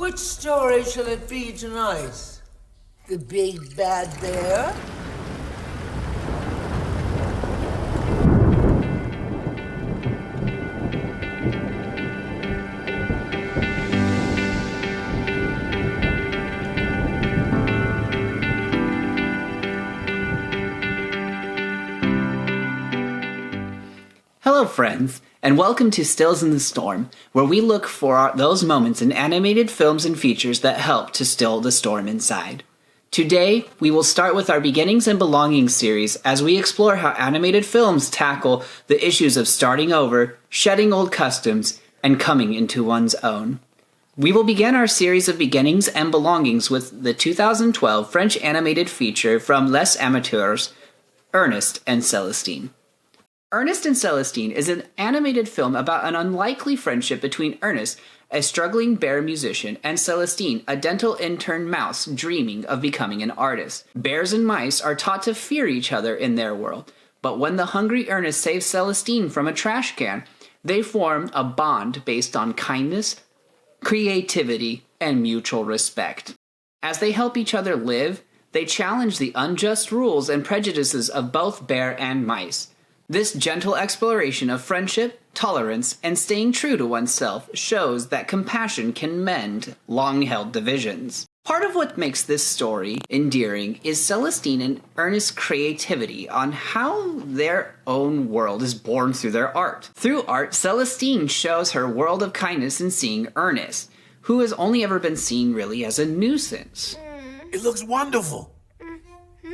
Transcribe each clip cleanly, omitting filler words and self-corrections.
Which story shall it be tonight? The Big Bad Bear? Hello friends, and welcome to Stills in the Storm, where we look for those moments in animated films and features that help to still the storm inside. Today, we will start with our Beginnings and Belongings series as we explore how animated films tackle the issues of starting over, shedding old customs, and coming into one's own. We will begin our series of Beginnings and Belongings with the 2012 French animated feature from Les Amateurs, Ernest and Celestine. Ernest and Celestine is an animated film about an unlikely friendship between Ernest, a struggling bear musician, and Celestine, a dental intern mouse dreaming of becoming an artist. Bears and mice are taught to fear each other in their world, but when the hungry Ernest saves Celestine from a trash can, they form a bond based on kindness, creativity, and mutual respect. As they help each other live, they challenge the unjust rules and prejudices of both bear and mice. This gentle exploration of friendship, tolerance, and staying true to oneself shows that compassion can mend long-held divisions. Part of what makes this story endearing is Celestine and Ernest's creativity on how their own world is born through their art. Through art, Celestine shows her world of kindness in seeing Ernest, who has only ever been seen really as a nuisance. It looks wonderful.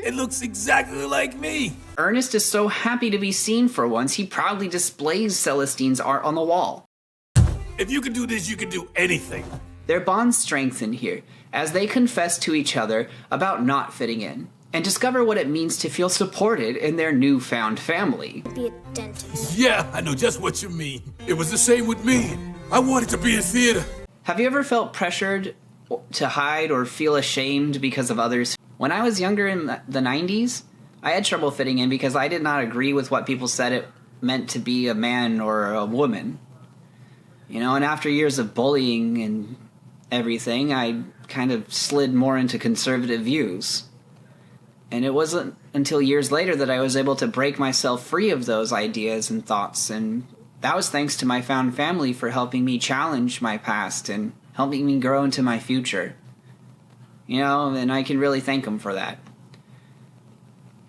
It looks exactly like me. Ernest is so happy to be seen for once, he proudly displays Celestine's art on the wall. If you can do this, you can do anything. Their bonds strengthen here, as they confess to each other about not fitting in, and discover what it means to feel supported in their newfound family. Be a dentist. Yeah, I know just what you mean. It was the same with me. I wanted to be in theater. Have you ever felt pressured to hide or feel ashamed because of others? When I was younger in the 90s, I had trouble fitting in because I did not agree with what people said it meant to be a man or a woman. And after years of bullying and everything, I kind of slid more into conservative views. And it wasn't until years later that I was able to break myself free of those ideas and thoughts, and that was thanks to my found family for helping me challenge my past and helping me grow into my future. And I can really thank them for that.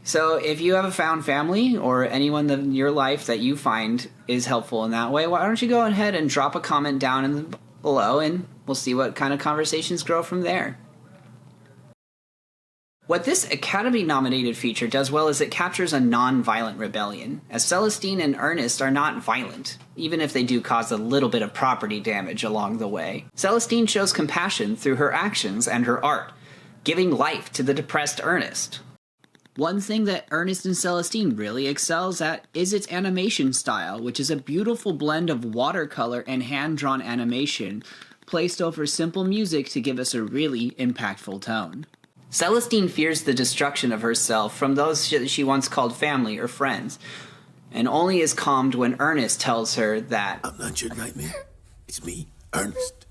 So if you have a found family or anyone in your life that you find is helpful in that way, why don't you go ahead and drop a comment down below and we'll see what kind of conversations grow from there. What this Academy-nominated feature does well is it captures a non-violent rebellion, as Celestine and Ernest are not violent, even if they do cause a little bit of property damage along the way. Celestine shows compassion through her actions and her art, giving life to the depressed Ernest. One thing that Ernest and Celestine really excels at is its animation style, which is a beautiful blend of watercolor and hand-drawn animation placed over simple music to give us a really impactful tone. Celestine fears the destruction of herself from those she once called family or friends, and only is calmed when Ernest tells her that I'm not your nightmare. It's me, Ernest.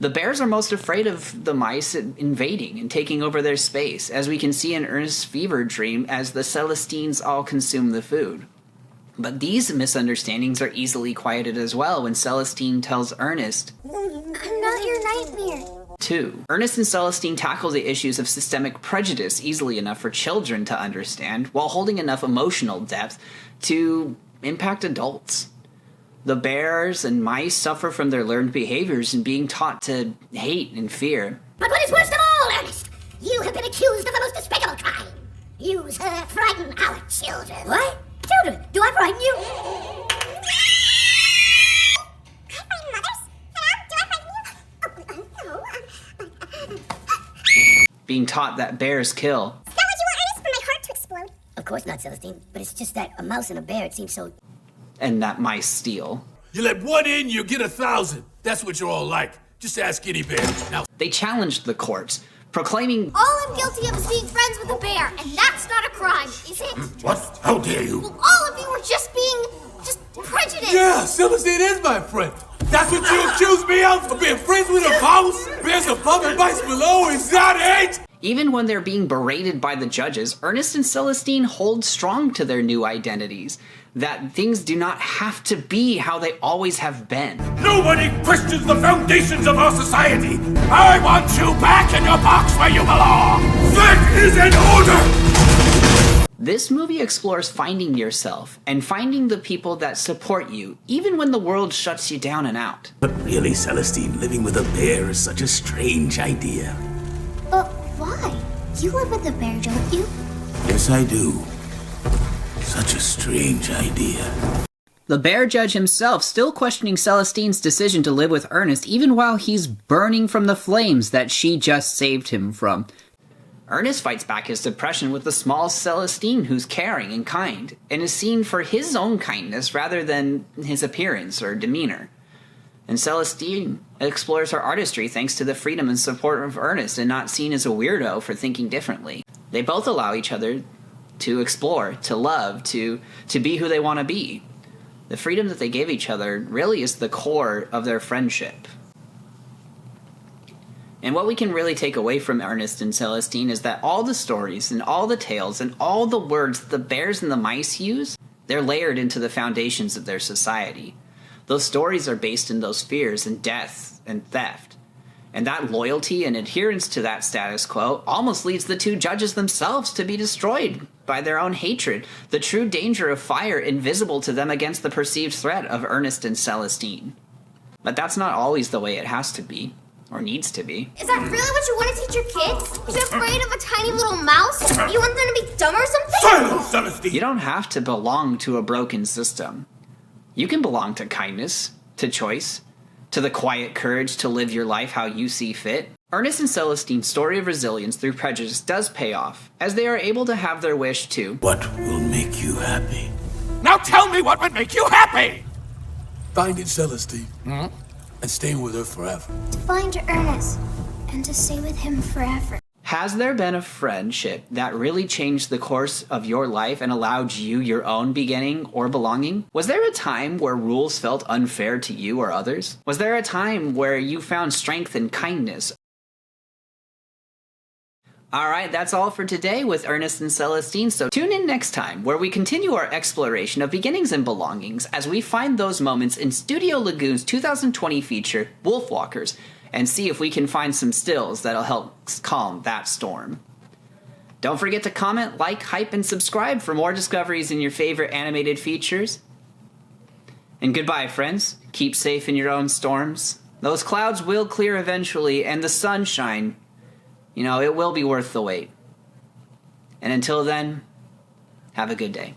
The bears are most afraid of the mice invading and taking over their space, as we can see in Ernest's fever dream as the Celestines all consume the food. But these misunderstandings are easily quieted as well when Celestine tells Ernest, I'm not your nightmare. 2. Ernest and Celestine tackle the issues of systemic prejudice easily enough for children to understand, while holding enough emotional depth to impact adults. The bears and mice suffer from their learned behaviors and being taught to hate and fear. But what is worst of all, Ernest, you have been accused of the most despicable crime. You frighten our children. What? Children? Do I frighten you? Being taught that bears kill. Is that what you want, Ernest, for my heart to explode? Of course not, Celestine. But it's just that a mouse and a bear, it seems so... And that mice steal. You let one in, you get 1,000. That's what you're all like. Just ask any bear. Now, They challenged the courts, proclaiming, All I'm guilty of is being friends with a bear, and that's not a crime, is it? what? How dare you? Well, all of you were just being prejudiced. Yeah, Celestine is my friend. That's what you accuse me of? Of being friends with a mouse? There's a puppet bites below, is that it? Even when they're being berated by the judges, Ernest and Celestine hold strong to their new identities. That things do not have to be how they always have been. Nobody questions the foundations of our society. I want you back in your box where you belong. That is an order! This movie explores finding yourself and finding the people that support you, even when the world shuts you down and out. But really, Celestine, living with a bear is such a strange idea. Why? You live with the bear, don't you? Yes, I do. Such a strange idea. The bear judge himself still questioning Celestine's decision to live with Ernest even while he's burning from the flames that she just saved him from. Ernest fights back his depression with the small Celestine who's caring and kind, and is seen for his own kindness rather than his appearance or demeanor. And Celestine explores her artistry thanks to the freedom and support of Ernest and not seen as a weirdo for thinking differently. They both allow each other to explore, to love, to be who they want to be. The freedom that they give each other really is the core of their friendship. And what we can really take away from Ernest and Celestine is that all the stories and all the tales and all the words that the bears and the mice use, they're layered into the foundations of their society. Those stories are based in those fears and death and theft. And that loyalty and adherence to that status quo almost leads the two judges themselves to be destroyed by their own hatred, the true danger of fire invisible to them against the perceived threat of Ernest and Celestine. But that's not always the way it has to be, or needs to be. Is that really what you want to teach your kids? You're afraid of a tiny little mouse? You want them to be dumb or something? Silence, Celestine! You don't have to belong to a broken system. You can belong to kindness, to choice, to the quiet courage to live your life how you see fit. Ernest and Celestine's story of resilience through prejudice does pay off, as they are able to have their wish to What will make you happy? Now tell me what would make you happy! Finding Celestine. And staying with her forever. To find Ernest and to stay with him forever. Has there been a friendship that really changed the course of your life and allowed you your own beginning or belonging? Was there a time where rules felt unfair to you or others? Was there a time where you found strength and kindness? Alright, that's all for today with Ernest and Celestine, so tune in next time where we continue our exploration of beginnings and belongings as we find those moments in Studio Lagoon's 2020 feature, Wolfwalkers, and see if we can find some stills that'll help calm that storm. Don't forget to comment, like, hype, and subscribe for more discoveries in your favorite animated features. And goodbye, friends. Keep safe in your own storms. Those clouds will clear eventually, and the sunshine, it will be worth the wait. And until then, have a good day.